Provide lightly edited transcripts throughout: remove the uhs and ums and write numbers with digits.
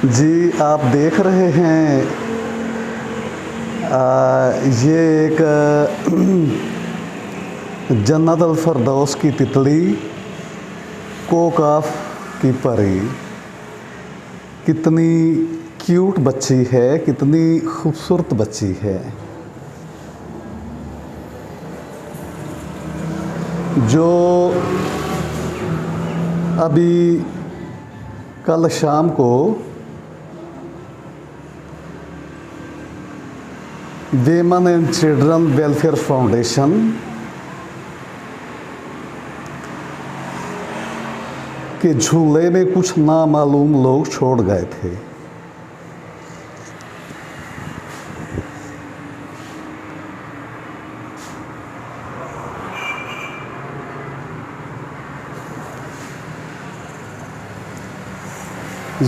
जी, आप देख रहे हैं ये एक जन्नत अल फरदौस की तितली, कोक ऑफ की परी। कितनी क्यूट बच्ची है, कितनी खूबसूरत बच्ची है। जो अभी कल शाम को वेमन एंड चिल्ड्रन वेलफेयर फाउंडेशन के झूले में कुछ नामालूम लोग छोड़ गए थे।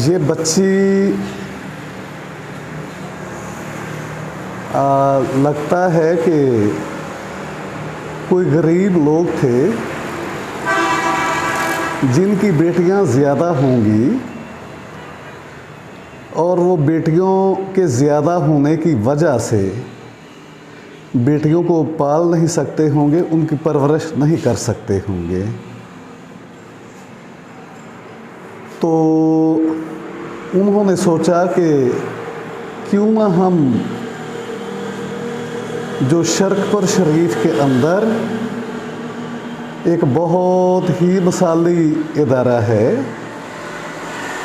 ये बच्ची लगता है कि कोई गरीब लोग थे जिनकी बेटियां ज़्यादा होंगी और वो बेटियों के ज़्यादा होने की वजह से बेटियों को पाल नहीं सकते होंगे, उनकी परवरिश नहीं कर सकते होंगे। तो उन्होंने सोचा कि क्यों ना हम जो शरकपुर शरीफ के अंदर एक बहुत ही मिसाली इदारा है,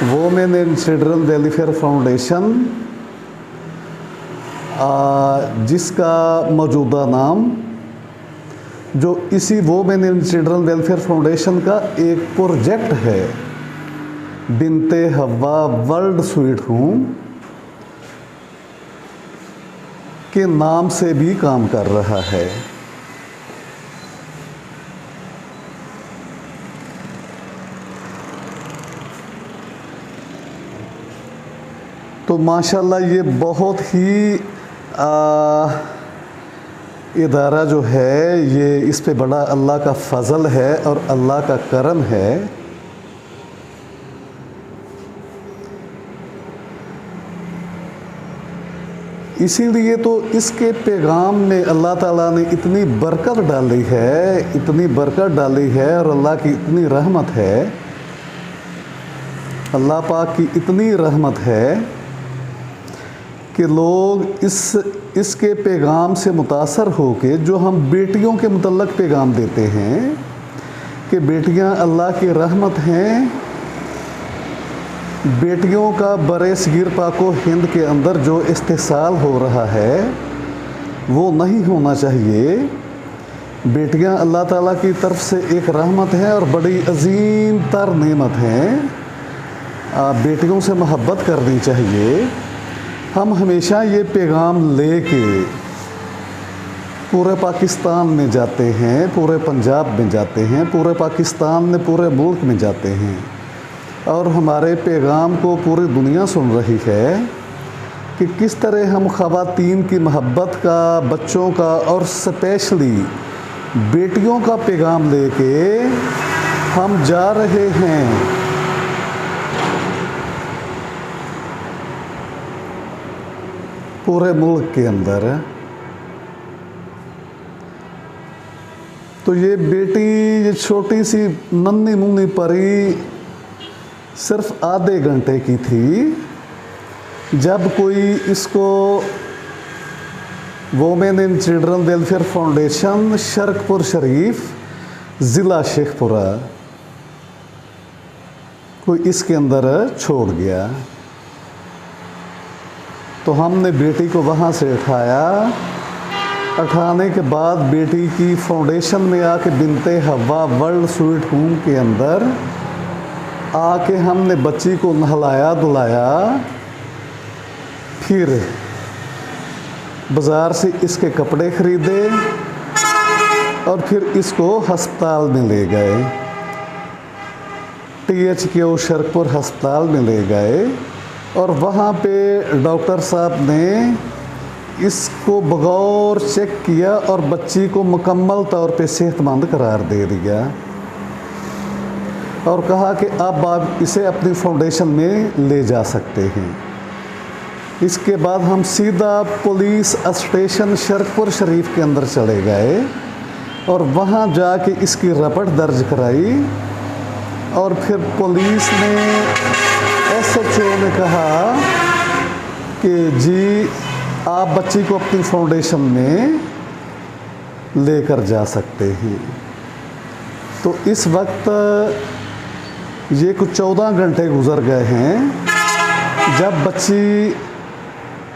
women and children welfare foundation, जिसका मौजूदा नाम जो इसी women and children welfare foundation का एक प्रोजेक्ट है, बिनते हवा वर्ल्ड स्वीट होम के नाम से भी काम कर रहा है। तो माशाल्लाह ये बहुत ही इदारा जो है, ये इस पे बड़ा अल्लाह का फजल है और अल्लाह का करम है। इसीलिए तो इसके पैगाम में अल्लाह ताला ने इतनी बरकत डाली है, इतनी बरकत डाली है, और अल्लाह की इतनी रहमत है, अल्लाह पाक की इतनी रहमत है कि लोग इसके पैगाम से मुतासर होके जो हम बेटियों के मुतल्लक पैगाम देते हैं कि बेटियां अल्लाह की रहमत हैं, बेटियों का बरे सगीर पाको हिंद के अंदर जो इस्तेसाल हो रहा है वो नहीं होना चाहिए। बेटियां अल्लाह ताला की तरफ से एक रहमत है और बड़ी अजीम तर नेमत हैं। बेटियों से मोहब्बत करनी चाहिए। हम हमेशा ये पैगाम लेके पूरे पाकिस्तान में जाते हैं, पूरे पंजाब में जाते हैं, पूरे पाकिस्तान में, पूरे मुल्क में जाते हैं, और हमारे पैगाम को पूरी दुनिया सुन रही है कि किस तरह हम ख़वातीन की मोहब्बत का, बच्चों का और स्पेशली बेटियों का पैगाम लेके हम जा रहे हैं पूरे मुल्क के अंदर। तो ये बेटी, ये छोटी सी नन्ही मुन्नी परी सिर्फ आधे घंटे की थी जब कोई इसको women and children welfare foundation Sharaqpur Sharif ज़िला शेखपुरा कोई इसके अंदर छोड़ गया। तो हमने बेटी को वहाँ से उठाया। उठाने के बाद बेटी की फाउंडेशन में आके बिनते हवा वर्ल्ड स्वीट होम के अंदर आके हमने बच्ची को नहलाया धुलाया, फिर बाज़ार से इसके कपड़े ख़रीदे और फिर इसको अस्पताल में ले गए, THQ शरकपुर अस्पताल में ले गए, और वहाँ पे डॉक्टर साहब ने इसको बगौर चेक किया और बच्ची को मुकम्मल तौर पे सेहतमंद करार दे दिया। और कहा कि अब आप इसे अपनी फाउंडेशन में ले जा सकते हैं। इसके बाद हम सीधा पुलिस स्टेशन शरकपुर शरीफ के अंदर चले गए और वहाँ जाके इसकी रिपोर्ट दर्ज कराई। और फिर पुलिस ने SHO ने कहा कि जी आप बच्ची को अपनी फाउंडेशन में लेकर जा सकते हैं। तो इस वक्त ये कुछ 14 घंटे गुजर गए हैं जब बच्ची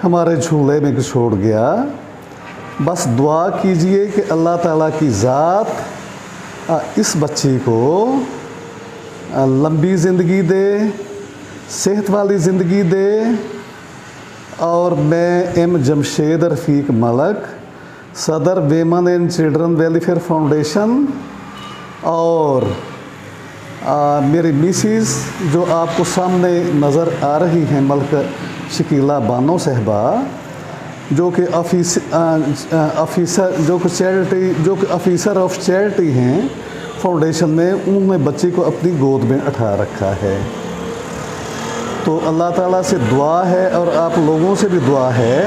हमारे झूले में छोड़ गया। बस दुआ कीजिए कि अल्लाह ताला की ज़ात इस बच्ची को लंबी ज़िंदगी दे, सेहत वाली ज़िंदगी दे। और मैं M जमशेद रफ़ीक मलक, सदर वेमन एंड चिल्ड्रन वेलफेयर फाउंडेशन, और मेरी मिसिस जो आपको सामने नज़र आ रही हैं मलक शकीला बानो साहबा, जो कि ऑफिसर ऑफ चैरिटी हैं फाउंडेशन में, उन्होंने बच्ची को अपनी गोद में उठा रखा है। तो अल्लाह ताला से दुआ है और आप लोगों से भी दुआ है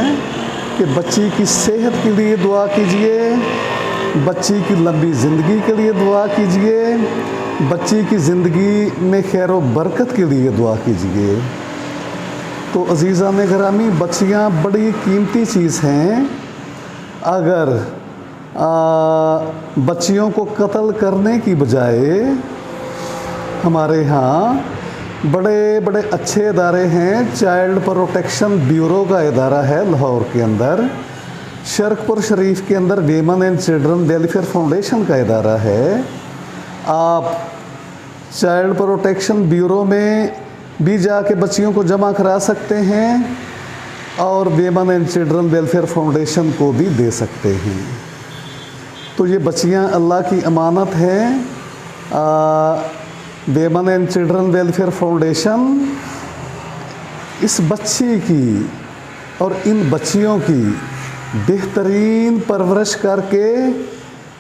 कि बच्ची की सेहत के लिए दुआ कीजिए, बच्ची की लंबी ज़िंदगी के लिए दुआ कीजिए, बच्ची की ज़िंदगी में खैर व बरकत के लिए दुआ कीजिए। तो अज़ीज़ान गिरामी, बच्चियाँ बड़ी कीमती चीज़ हैं। अगर बच्चियों को कत्ल करने की बजाय हमारे यहाँ बड़े बड़े अच्छे इदारे हैं। चाइल्ड प्रोटेक्शन ब्यूरो का इदारा है लाहौर के अंदर, शरकपुर शरीफ के अंदर वेमन एंड चिल्ड्रन वेलफेयर फाउंडेशन का इदारा है। आप चाइल्ड प्रोटेक्शन ब्यूरो में भी जाके बच्चियों को जमा करा सकते हैं और वेमन एंड चिल्ड्रन वेलफेयर फाउंडेशन को भी दे सकते हैं। तो ये बच्चियाँ अल्लाह की अमानत हैं। वेमन एंड चिल्ड्रन वेलफेयर फाउंडेशन इस बच्ची की और इन बच्चियों की बेहतरीन परवरिश करके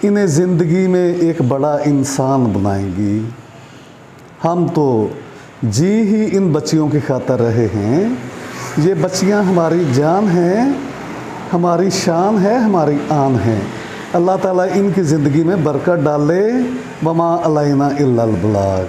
इन्हें ज़िंदगी में एक बड़ा इंसान बनाएंगी। हम तो जी ही इन बच्चियों की खातिर रहे हैं। ये बच्चियां हमारी जान हैं, हमारी शान है, हमारी आन है। अल्लाह ताला इनकी ज़िंदगी में बरकत डाले। वमा अलैना इल्लल बलाग।